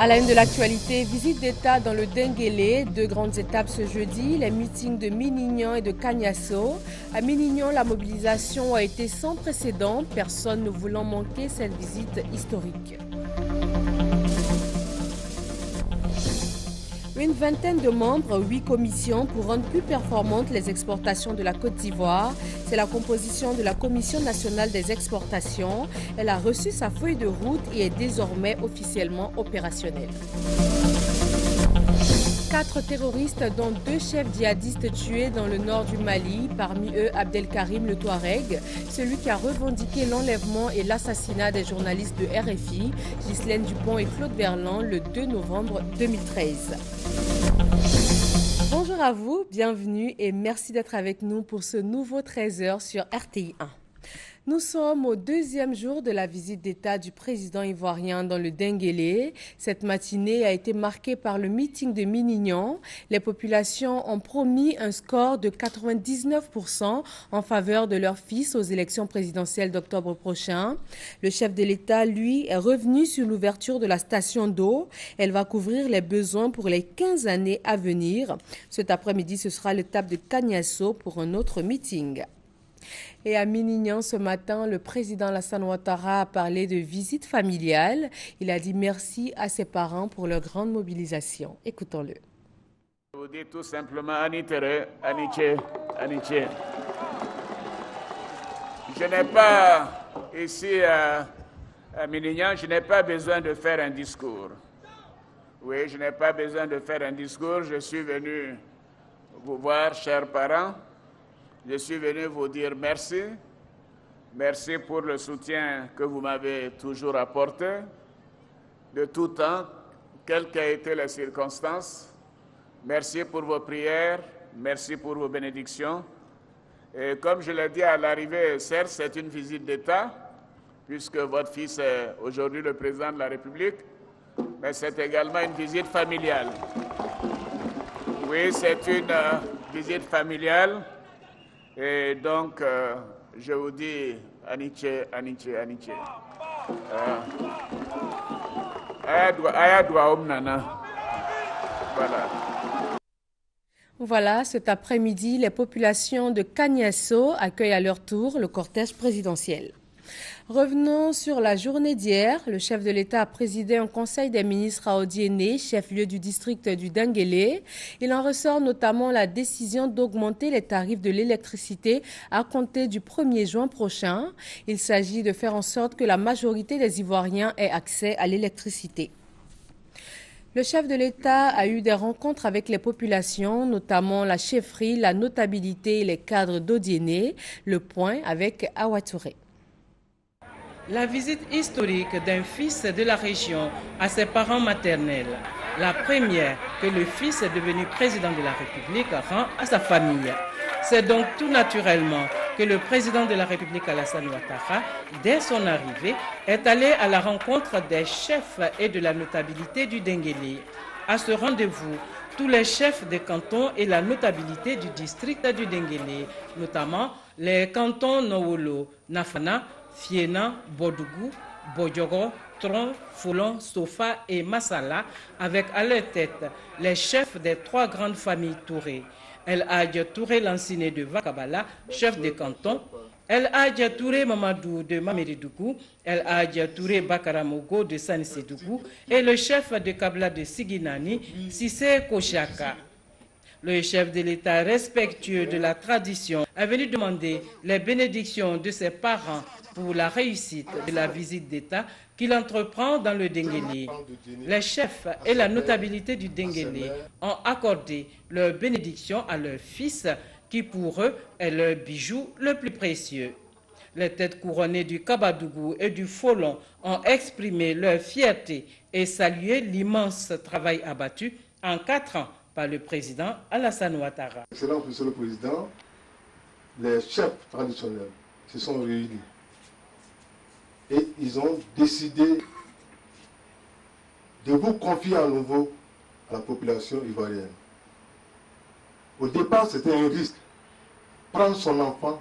À la une de l'actualité, visite d'État dans le Denguélé. Deux grandes étapes ce jeudi, les meetings de Minignan et de Kagnasso. À Minignan, la mobilisation a été sans précédent, personne ne voulant manquer cette visite historique. Une vingtaine de membres, 8 commissions pour rendre plus performantes les exportations de la Côte d'Ivoire. C'est la composition de la Commission nationale des exportations. Elle a reçu sa feuille de route et est désormais officiellement opérationnelle. 4 terroristes, dont 2 chefs djihadistes tués dans le nord du Mali, parmi eux Abdelkarim le Touareg, celui qui a revendiqué l'enlèvement et l'assassinat des journalistes de RFI, Ghislaine Dupont et Claude Verlan, le 2 novembre 2013. Bonjour à vous, bienvenue et merci d'être avec nous pour ce nouveau 13h sur RTI 1. Nous sommes au deuxième jour de la visite d'État du président ivoirien dans le Denguélé. Cette matinée a été marquée par le meeting de Minignan. Les populations ont promis un score de 99% en faveur de leur fils aux élections présidentielles d'octobre prochain. Le chef de l'État, lui, est revenu sur l'ouverture de la station d'eau. Elle va couvrir les besoins pour les 15 années à venir. Cet après-midi, ce sera l'étape de Kagnasso pour un autre meeting. Et à Minignan, ce matin, le président Alassane Ouattara a parlé de visite familiale. Il a dit merci à ses parents pour leur grande mobilisation. Écoutons-le. Je vous dis tout simplement Anitere, Aniche, Aniche. Je n'ai pas, ici à Minignan, je n'ai pas besoin de faire un discours. Oui, je n'ai pas besoin de faire un discours. Je suis venu vous voir, chers parents. Je suis venu vous dire merci. Merci pour le soutien que vous m'avez toujours apporté, de tout temps, quelles qu'aient été les circonstances. Merci pour vos prières, merci pour vos bénédictions. Et comme je l'ai dit à l'arrivée, certes, c'est une visite d'État, puisque votre fils est aujourd'hui le président de la République, mais c'est également une visite familiale. Oui, c'est une visite familiale. Et donc, je vous dis, Aniche, Aniche, Aniche. Ayadwa Omnana. Voilà. Voilà, cet après-midi, les populations de Kagnasso accueillent à leur tour le cortège présidentiel. Revenons sur la journée d'hier. Le chef de l'État a présidé un conseil des ministres à Odiéné, chef-lieu du district du Denguélé. Il en ressort notamment la décision d'augmenter les tarifs de l'électricité à compter du 1er juin prochain. Il s'agit de faire en sorte que la majorité des Ivoiriens aient accès à l'électricité. Le chef de l'État a eu des rencontres avec les populations, notamment la chefferie, la notabilité et les cadres d'Odiéné. Le point avec Awa Touré. La visite historique d'un fils de la région à ses parents maternels, la première que le fils est devenu président de la République rend à sa famille. C'est donc tout naturellement que le président de la République Alassane Ouattara, dès son arrivée, est allé à la rencontre des chefs et de la notabilité du Denguélé. À ce rendez-vous, tous les chefs des cantons et la notabilité du district du Denguélé, notamment les cantons Nowolo, Nafana, Fiena, Bodougou, Bodjogo, Tron, Foulon, Sofa et Massala, avec à leur tête les chefs des 3 grandes familles Touré. El Hadj Touré Lanciné de Vakabala, chef des cantons, El Hadj Touré Mamadou de Maméridougou, El Hadj Touré Bakaramogo de Sanissédougou et le chef de Kabla de Siginani, Sissé Kochaka. Le chef de l'État, respectueux de la tradition, est venu demander les bénédictions de ses parents pour la réussite de la visite d'État qu'il entreprend dans le Denguélé. Les chefs et la notabilité du Denguélé ont accordé leur bénédiction à leur fils, qui pour eux est leur bijou le plus précieux. Les têtes couronnées du Kabadougou et du Folon ont exprimé leur fierté et salué l'immense travail abattu en 4 ans par le président Alassane Ouattara. Excellent Monsieur le Président, les chefs traditionnels se sont réunis et ils ont décidé de vous confier à nouveau à la population ivoirienne. Au départ, c'était un risque. Prendre son enfant,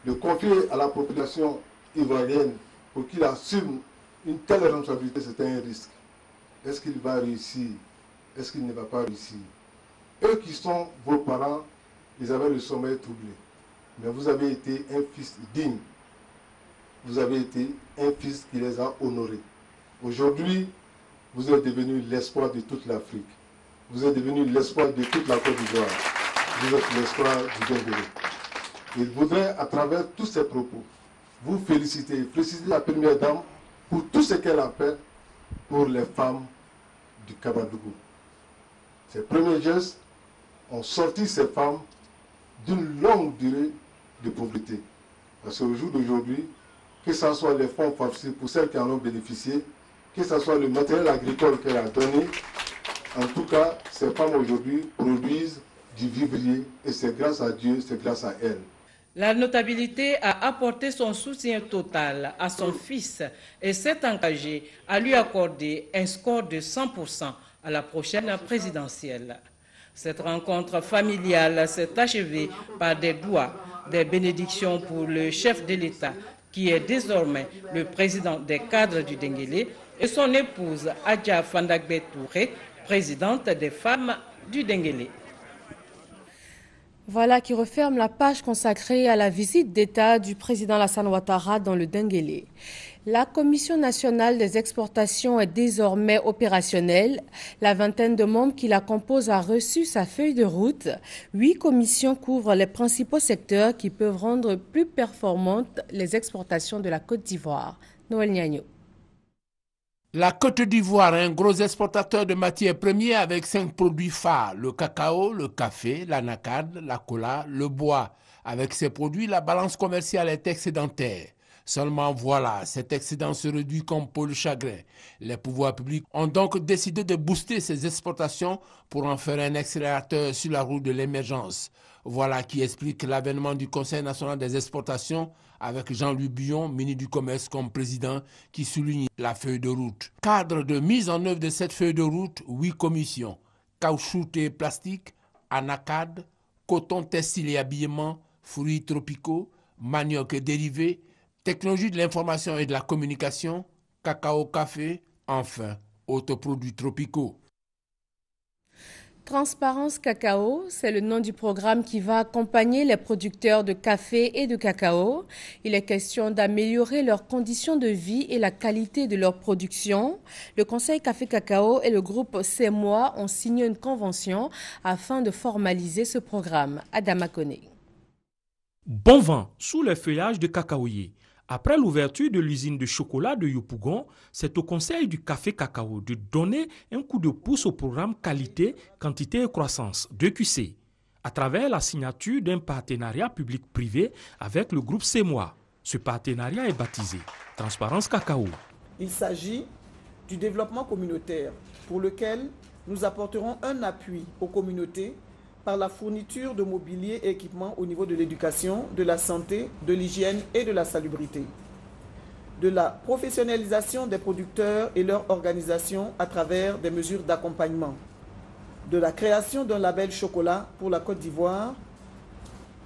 le confier à la population ivoirienne pour qu'il assume une telle responsabilité, c'était un risque. est-ce qu'il va réussir? Est-ce qu'il ne va pas réussir? Eux qui sont vos parents, ils avaient le sommeil troublé. Mais vous avez été un fils digne. Vous avez été un fils qui les a honorés. Aujourd'hui, vous êtes devenu l'espoir de toute l'Afrique. Vous êtes devenu l'espoir de toute la Côte d'Ivoire. Vous êtes l'espoir du Dendélé. Il voudrait, à travers tous ces propos, vous féliciter la première dame pour tout ce qu'elle a fait pour les femmes du Kabadougou. Ces premiers gestes ont sorti ces femmes d'une longue durée de pauvreté. Parce qu'au jour d'aujourd'hui, que ce soit les fonds FAFSI pour celles qui en ont bénéficié, que ce soit le matériel agricole qu'elle a donné, en tout cas, ces femmes aujourd'hui produisent du vivrier et c'est grâce à Dieu, c'est grâce à elles. La notabilité a apporté son soutien total à son fils et s'est engagée à lui accorder un score de 100% à la prochaine présidentielle. Cette rencontre familiale s'est achevée par des doigts, des bénédictions pour le chef de l'État, qui est désormais le président des cadres du Denguélé, et son épouse Adja Fandagbe Touré, présidente des femmes du Denguélé. Voilà qui referme la page consacrée à la visite d'État du président Alassane Ouattara dans le Denguélé. La Commission nationale des exportations est désormais opérationnelle. La vingtaine de membres qui la composent a reçu sa feuille de route. 8 commissions couvrent les principaux secteurs qui peuvent rendre plus performantes les exportations de la Côte d'Ivoire. Noël Niagno. La Côte d'Ivoire est un gros exportateur de matières premières avec 5 produits phares, le cacao, le café, l'anacarde, la cola, le bois. Avec ces produits, la balance commerciale est excédentaire. Seulement voilà, cet excédent se réduit comme peau de chagrin. Les pouvoirs publics ont donc décidé de booster ces exportations pour en faire un accélérateur sur la route de l'émergence. Voilà qui explique l'avènement du Conseil national des exportations avec Jean-Louis Billon, ministre du Commerce comme président, qui souligne la feuille de route. Cadre de mise en œuvre de cette feuille de route, 8 commissions. Caoutchouc et plastique, anacarde, coton textile et habillement, fruits tropicaux, manioc et dérivés, technologie de l'information et de la communication, cacao, café, enfin, autres produits tropicaux. Transparence Cacao, c'est le nom du programme qui va accompagner les producteurs de café et de cacao. Il est question d'améliorer leurs conditions de vie et la qualité de leur production. Le Conseil Café Cacao et le groupe CEMOA ont signé une convention afin de formaliser ce programme. Adama Kone. Bon vent sous les feuillages de cacaoyer. Après l'ouverture de l'usine de chocolat de Yopougon, c'est au Conseil du Café Cacao de donner un coup de pouce au programme Qualité, Quantité et Croissance de QC, à travers la signature d'un partenariat public-privé avec le groupe CEMOA. Ce partenariat est baptisé Transparence Cacao. Il s'agit du développement communautaire pour lequel nous apporterons un appui aux communautés par la fourniture de mobilier et équipements au niveau de l'éducation, de la santé, de l'hygiène et de la salubrité. De la professionnalisation des producteurs et leur organisation à travers des mesures d'accompagnement. De la création d'un label chocolat pour la Côte d'Ivoire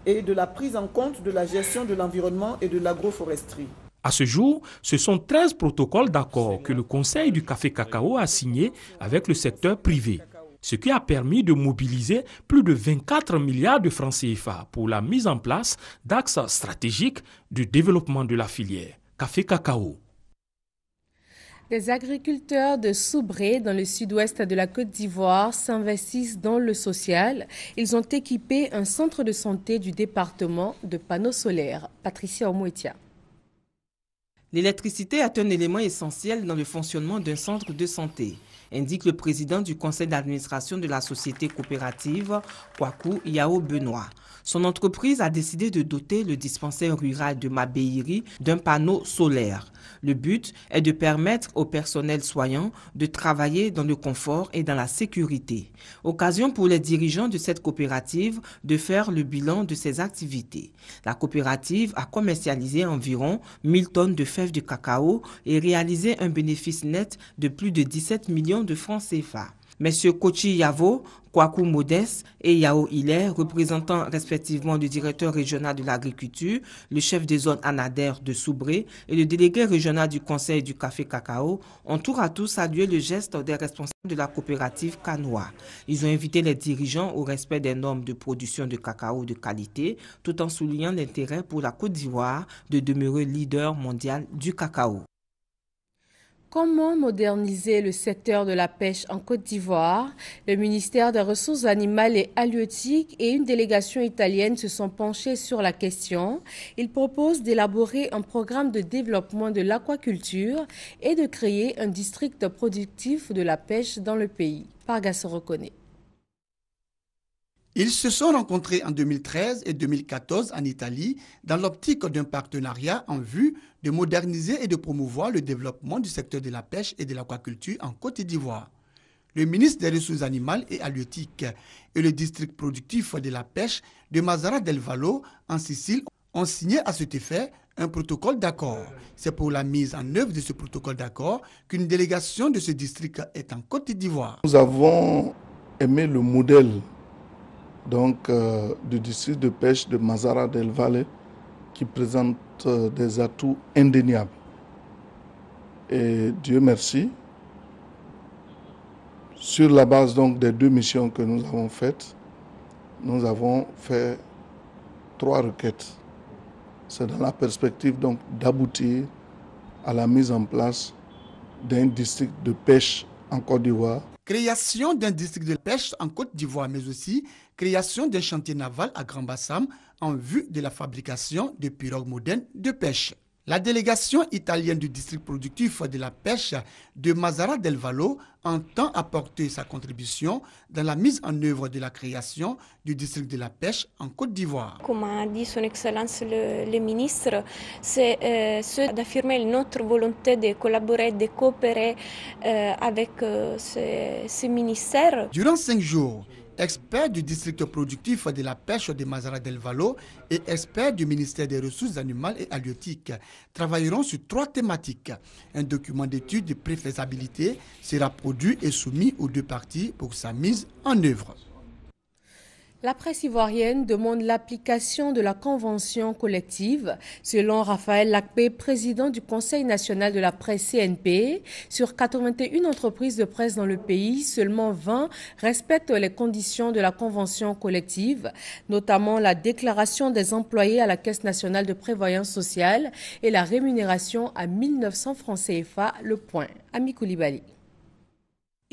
et de la prise en compte de la gestion de l'environnement et de l'agroforesterie. À ce jour, ce sont 13 protocoles d'accord que le Conseil du Café Cacao a signés avec le secteur privé, ce qui a permis de mobiliser plus de 24 milliards de francs CFA pour la mise en place d'axes stratégiques du développement de la filière Café Cacao. Les agriculteurs de Soubré, dans le sud-ouest de la Côte d'Ivoire, s'investissent dans le social. Ils ont équipé un centre de santé du département de panneaux solaires. Patricia Omouetia. L'électricité est un élément essentiel dans le fonctionnement d'un centre de santé, indique le président du conseil d'administration de la société coopérative Kwaku Yao Benoît. Son entreprise a décidé de doter le dispensaire rural de Mabéiri d'un panneau solaire. Le but est de permettre au personnel soignant de travailler dans le confort et dans la sécurité. Occasion pour les dirigeants de cette coopérative de faire le bilan de ses activités. La coopérative a commercialisé environ 1000 tonnes de fèves de cacao et réalisé un bénéfice net de plus de 17 millions de francs CFA. Messieurs Kochi Yavo, Kwaku Modeste et Yao Hilaire, représentants respectivement du directeur régional de l'agriculture, le chef des zones ANADER de Soubré et le délégué régional du conseil du café cacao, ont tour à tour salué le geste des responsables de la coopérative Canoa. Ils ont invité les dirigeants au respect des normes de production de cacao de qualité, tout en soulignant l'intérêt pour la Côte d'Ivoire de demeurer leader mondial du cacao. Comment moderniser le secteur de la pêche en Côte d'Ivoire? Le ministère des Ressources animales et halieutiques et une délégation italienne se sont penchés sur la question. Ils proposent d'élaborer un programme de développement de l'aquaculture et de créer un district productif de la pêche dans le pays. Pargas reconnaît. Ils se sont rencontrés en 2013 et 2014 en Italie dans l'optique d'un partenariat en vue de moderniser et de promouvoir le développement du secteur de la pêche et de l'aquaculture en Côte d'Ivoire. Le ministre des Ressources animales et halieutiques et le district productif de la pêche de Mazara del Vallo en Sicile ont signé à cet effet un protocole d'accord. C'est pour la mise en œuvre de ce protocole d'accord qu'une délégation de ce district est en Côte d'Ivoire. Nous avons aimé le modèle du district de pêche de Mazara del Valle qui présente des atouts indéniables. Et Dieu merci, sur la base des 2 missions que nous avons faites, nous avons fait 3 requêtes. C'est dans la perspective d'aboutir à la mise en place d'un district de pêche en Côte d'Ivoire. Création d'un district de pêche en Côte d'Ivoire, mais aussi création d'un chantier naval à Grand Bassam en vue de la fabrication de pirogues modernes de pêche. La délégation italienne du district productif de la pêche de Mazara del Vallo entend apporter sa contribution dans la mise en œuvre de la création du district de la pêche en Côte d'Ivoire. Comme a dit son Excellence le ministre, c'est d'affirmer notre volonté de collaborer, de coopérer avec ce ministère. Durant 5 jours, experts du district productif de la pêche de Mazara del Vallo et experts du ministère des Ressources animales et halieutiques travailleront sur 3 thématiques. Un document d'étude de préfaisabilité sera produit et soumis aux 2 parties pour sa mise en œuvre. La presse ivoirienne demande l'application de la convention collective. Selon Raphaël Lacpé, président du Conseil national de la presse CNP, sur 81 entreprises de presse dans le pays, seulement 20 respectent les conditions de la convention collective, notamment la déclaration des employés à la Caisse nationale de prévoyance sociale et la rémunération à 1900 francs CFA le point. Ami Koulibaly.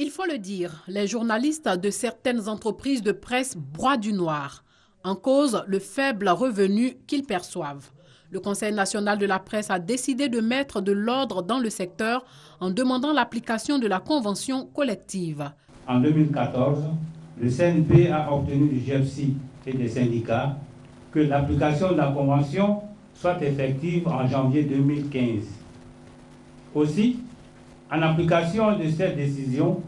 Il faut le dire, les journalistes de certaines entreprises de presse broient du noir. En cause, le faible revenu qu'ils perçoivent. Le Conseil national de la presse a décidé de mettre de l'ordre dans le secteur en demandant l'application de la convention collective. En 2014, le CNP a obtenu du GFC et des syndicats que l'application de la convention soit effective en janvier 2015. Aussi, en application de cette décision,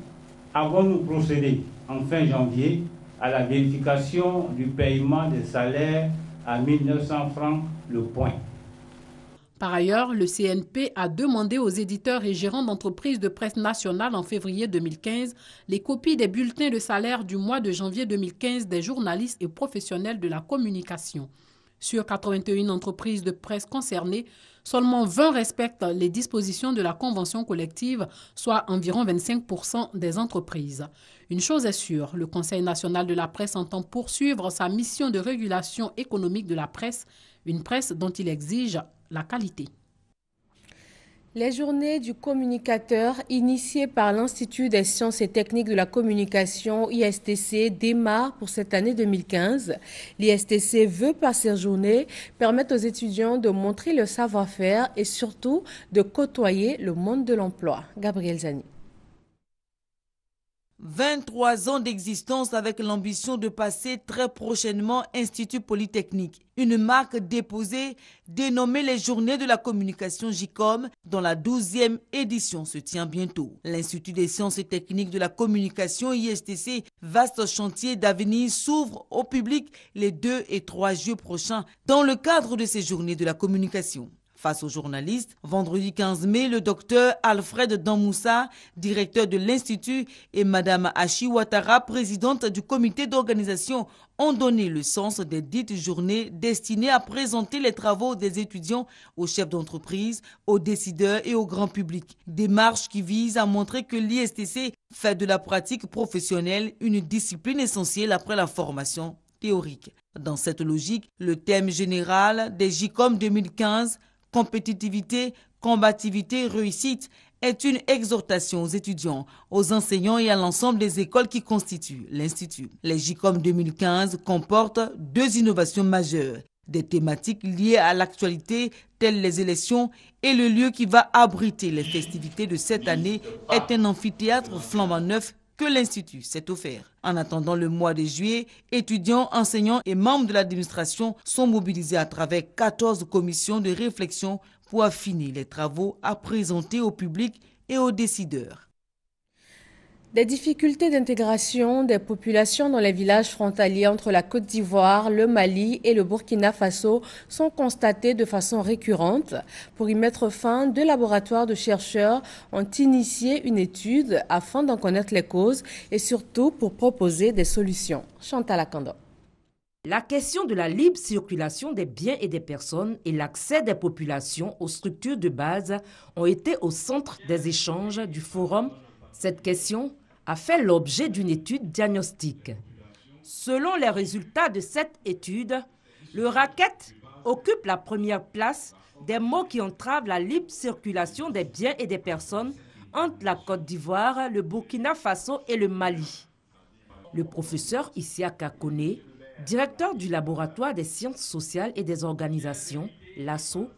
avons-nous procédé en fin janvier à la vérification du paiement des salaires à 1900 francs le point. Par ailleurs, le CNP a demandé aux éditeurs et gérants d'entreprises de presse nationale en février 2015 les copies des bulletins de salaire du mois de janvier 2015 des journalistes et professionnels de la communication. Sur 81 entreprises de presse concernées, seulement 20 respectent les dispositions de la convention collective, soit environ 25% des entreprises. Une chose est sûre, le Conseil national de la presse entend poursuivre sa mission de régulation économique de la presse, une presse dont il exige la qualité. Les journées du communicateur initiées par l'Institut des sciences et techniques de la communication ISTC démarrent pour cette année 2015. L'ISTC veut par ces journées permettre aux étudiants de montrer leur savoir-faire et surtout de côtoyer le monde de l'emploi. Gabriel Zani. 23 ans d'existence avec l'ambition de passer très prochainement Institut Polytechnique. Une marque déposée dénommée les Journées de la communication JICOM, dont la 12e édition se tient bientôt. L'Institut des sciences et techniques de la communication ISTC, vaste chantier d'avenir, s'ouvre au public les 2 et 3 juillet prochains dans le cadre de ces Journées de la communication. Face aux journalistes, vendredi 15 mai, le docteur Alfred Damoussa, directeur de l'Institut, et Mme Ashi Ouattara, présidente du comité d'organisation, ont donné le sens des dites journées destinées à présenter les travaux des étudiants aux chefs d'entreprise, aux décideurs et au grand public. Démarche qui vise à montrer que l'ISTC fait de la pratique professionnelle une discipline essentielle après la formation théorique. Dans cette logique, le thème général des JICOM 2015, compétitivité, combativité, réussite, est une exhortation aux étudiants, aux enseignants et à l'ensemble des écoles qui constituent l'Institut. Les JICOM 2015 comportent 2 innovations majeures, des thématiques liées à l'actualité telles les élections, et le lieu qui va abriter les festivités de cette année est un amphithéâtre flambant neuf que l'Institut s'est offert. En attendant le mois de juillet, étudiants, enseignants et membres de l'administration sont mobilisés à travers 14 commissions de réflexion pour affiner les travaux à présenter au public et aux décideurs. Des difficultés d'intégration des populations dans les villages frontaliers entre la Côte d'Ivoire, le Mali et le Burkina Faso sont constatées de façon récurrente. Pour y mettre fin, 2 laboratoires de chercheurs ont initié une étude afin d'en connaître les causes et surtout pour proposer des solutions. Chantal Akando. La question de la libre circulation des biens et des personnes et l'accès des populations aux structures de base ont été au centre des échanges du forum. Cette question a fait l'objet d'une étude diagnostique. Selon les résultats de cette étude, le racket occupe la première place des mots qui entravent la libre circulation des biens et des personnes entre la Côte d'Ivoire, le Burkina Faso et le Mali. Le professeur Isiaka Kone, directeur du laboratoire des sciences sociales et des organisations, LASSO,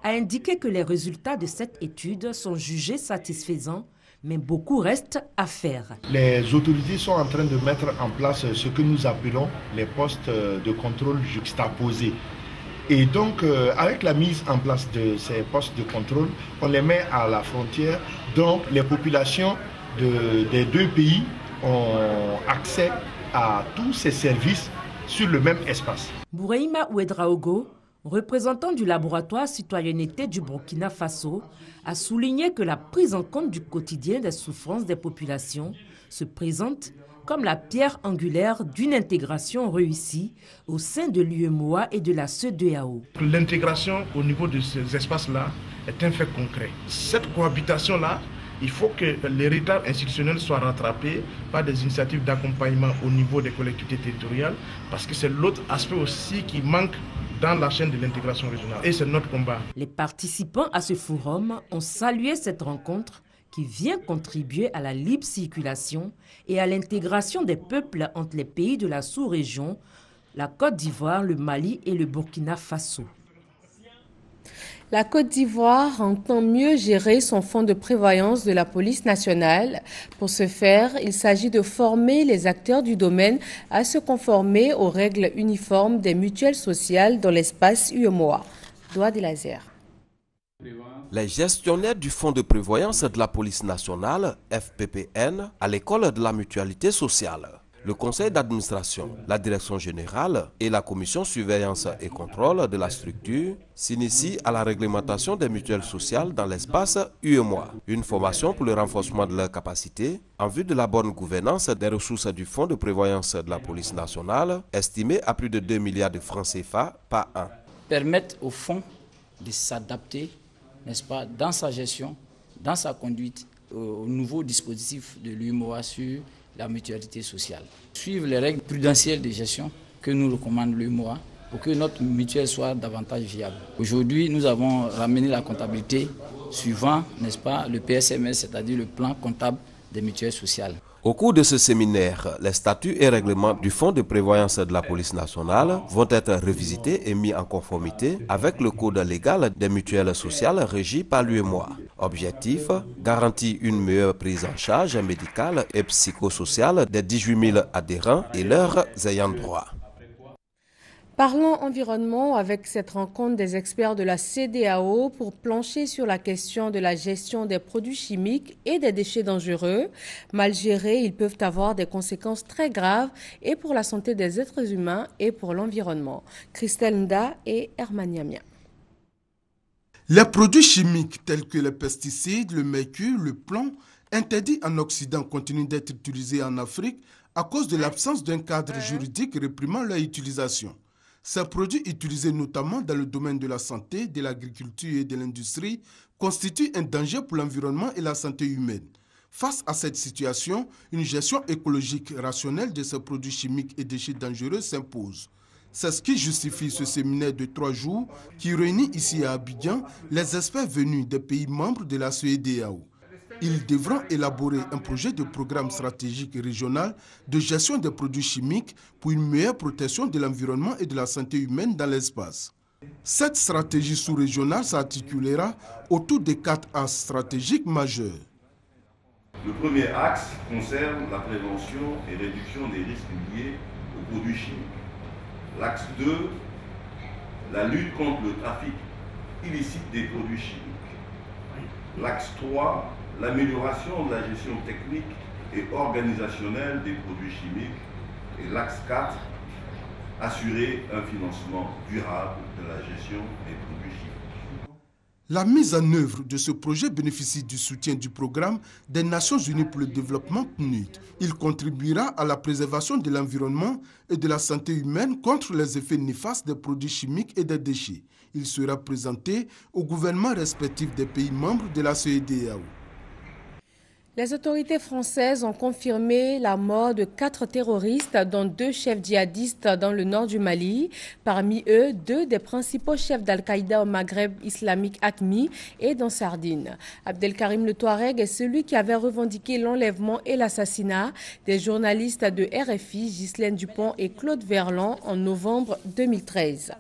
a indiqué que les résultats de cette étude sont jugés satisfaisants, mais beaucoup reste à faire. Les autorités sont en train de mettre en place ce que nous appelons les postes de contrôle juxtaposés. Et donc, avec la mise en place de ces postes de contrôle, on les met à la frontière. Donc, les populations des 2 pays ont accès à tous ces services sur le même espace. Bouraïma Ouedraogo, représentant du laboratoire citoyenneté du Burkina Faso, a souligné que la prise en compte du quotidien des souffrances des populations se présente comme la pierre angulaire d'une intégration réussie au sein de l'UEMOA et de la CEDEAO. L'intégration au niveau de ces espaces-là est un fait concret. Cette cohabitation-là, il faut que les retards institutionnels soient rattrapés par des initiatives d'accompagnement au niveau des collectivités territoriales, parce que c'est l'autre aspect aussi qui manque dans la chaîne de l'intégration régionale. Et c'est notre combat. Les participants à ce forum ont salué cette rencontre qui vient contribuer à la libre circulation et à l'intégration des peuples entre les pays de la sous-région, la Côte d'Ivoire, le Mali et le Burkina Faso. La Côte d'Ivoire entend mieux gérer son fonds de prévoyance de la police nationale. Pour ce faire, il s'agit de former les acteurs du domaine à se conformer aux règles uniformes des mutuelles sociales dans l'espace UEMOA. Doigt des lasers. Les gestionnaires du fonds de prévoyance de la police nationale, FPPN, à l'école de la mutualité sociale, le conseil d'administration, la direction générale et la commission surveillance et contrôle de la structure s'initient à la réglementation des mutuelles sociales dans l'espace UEMOA. Une formation pour le renforcement de leurs capacités en vue de la bonne gouvernance des ressources du fonds de prévoyance de la police nationale, estimé à plus de 2 milliards de francs CFA par an. Permettre au fonds de s'adapter, n'est-ce pas, dans sa gestion, dans sa conduite, au nouveau dispositif de l'UEMOA sur la mutualité sociale. Suivre les règles prudentielles de gestion que nous recommande l'UEMOA pour que notre mutuelle soit davantage viable. Aujourd'hui, nous avons ramené la comptabilité suivant, n'est-ce pas, le PSMS, c'est-à-dire le plan comptable des mutuelles sociales. Au cours de ce séminaire, les statuts et règlements du Fonds de prévoyance de la police nationale vont être revisités et mis en conformité avec le code légal des mutuelles sociales régies par l'UEMOA. Objectif, garantir une meilleure prise en charge médicale et psychosociale des 18 000 adhérents et leurs ayants droit. Parlons environnement avec cette rencontre des experts de la CEDEAO pour plancher sur la question de la gestion des produits chimiques et des déchets dangereux. Mal gérés, ils peuvent avoir des conséquences très graves et pour la santé des êtres humains et pour l'environnement. Christelle Nda et Herman Yamia. Les produits chimiques tels que les pesticides, le mercure, le plomb, interdits en Occident, continuent d'être utilisés en Afrique à cause de l'absence d'un cadre juridique réprimant leur utilisation. Ces produits utilisés notamment dans le domaine de la santé, de l'agriculture et de l'industrie constituent un danger pour l'environnement et la santé humaine. Face à cette situation, une gestion écologique rationnelle de ces produits chimiques et déchets dangereux s'impose. C'est ce qui justifie ce séminaire de 3 jours qui réunit ici à Abidjan les experts venus des pays membres de la CEDEAO. Ils devront élaborer un projet de programme stratégique régional de gestion des produits chimiques pour une meilleure protection de l'environnement et de la santé humaine dans l'espace. Cette stratégie sous-régionale s'articulera autour des 4 axes stratégiques majeurs. Le premier axe concerne la prévention et réduction des risques liés aux produits chimiques. L'axe 2, la lutte contre le trafic illicite des produits chimiques. L'axe 3, l'amélioration de la gestion technique et organisationnelle des produits chimiques. Et l'axe 4, assurer un financement durable de la gestion des produits chimiques. La mise en œuvre de ce projet bénéficie du soutien du programme des Nations Unies pour le développement PNUD. Il contribuera à la préservation de l'environnement et de la santé humaine contre les effets néfastes des produits chimiques et des déchets. Il sera présenté aux gouvernements respectifs des pays membres de la CEDEAO. Les autorités françaises ont confirmé la mort de 4 terroristes, dont 2 chefs djihadistes dans le nord du Mali. Parmi eux, 2 des principaux chefs d'Al-Qaïda au Maghreb islamique AQMI et dans Sardine. Abdelkarim le Touareg est celui qui avait revendiqué l'enlèvement et l'assassinat des journalistes de RFI, Ghislaine Dupont et Claude Verlon en novembre 2013.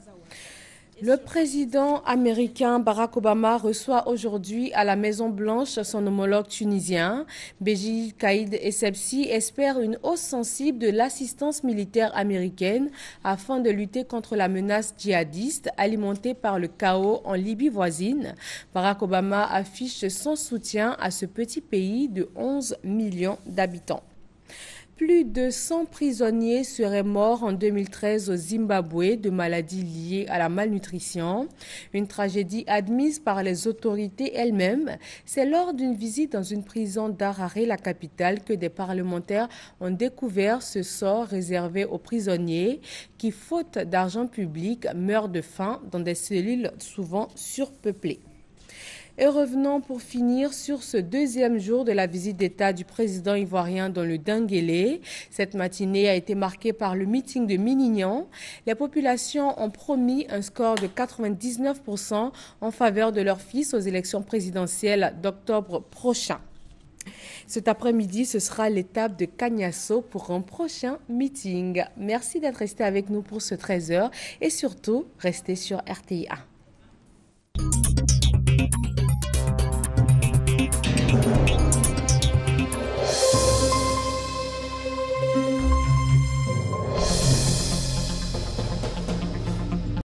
Le président américain Barack Obama reçoit aujourd'hui à la Maison-Blanche son homologue tunisien. Béji Caïd Essebsi espère une hausse sensible de l'assistance militaire américaine afin de lutter contre la menace djihadiste alimentée par le chaos en Libye voisine. Barack Obama affiche son soutien à ce petit pays de 11 millions d'habitants. Plus de 100 prisonniers seraient morts en 2013 au Zimbabwe de maladies liées à la malnutrition. Une tragédie admise par les autorités elles-mêmes. C'est lors d'une visite dans une prison d'Harare, la capitale, que des parlementaires ont découvert ce sort réservé aux prisonniers qui, faute d'argent public, meurent de faim dans des cellules souvent surpeuplées. Et revenons pour finir sur ce 2e jour de la visite d'État du président ivoirien dans le Denguélé. Cette matinée a été marquée par le meeting de Minignan. Les populations ont promis un score de 99% en faveur de leur fils aux élections présidentielles d'octobre prochain. Cet après-midi, ce sera l'étape de Kagnasso pour un prochain meeting. Merci d'être resté avec nous pour ce 13h et surtout, restez sur RTI 1.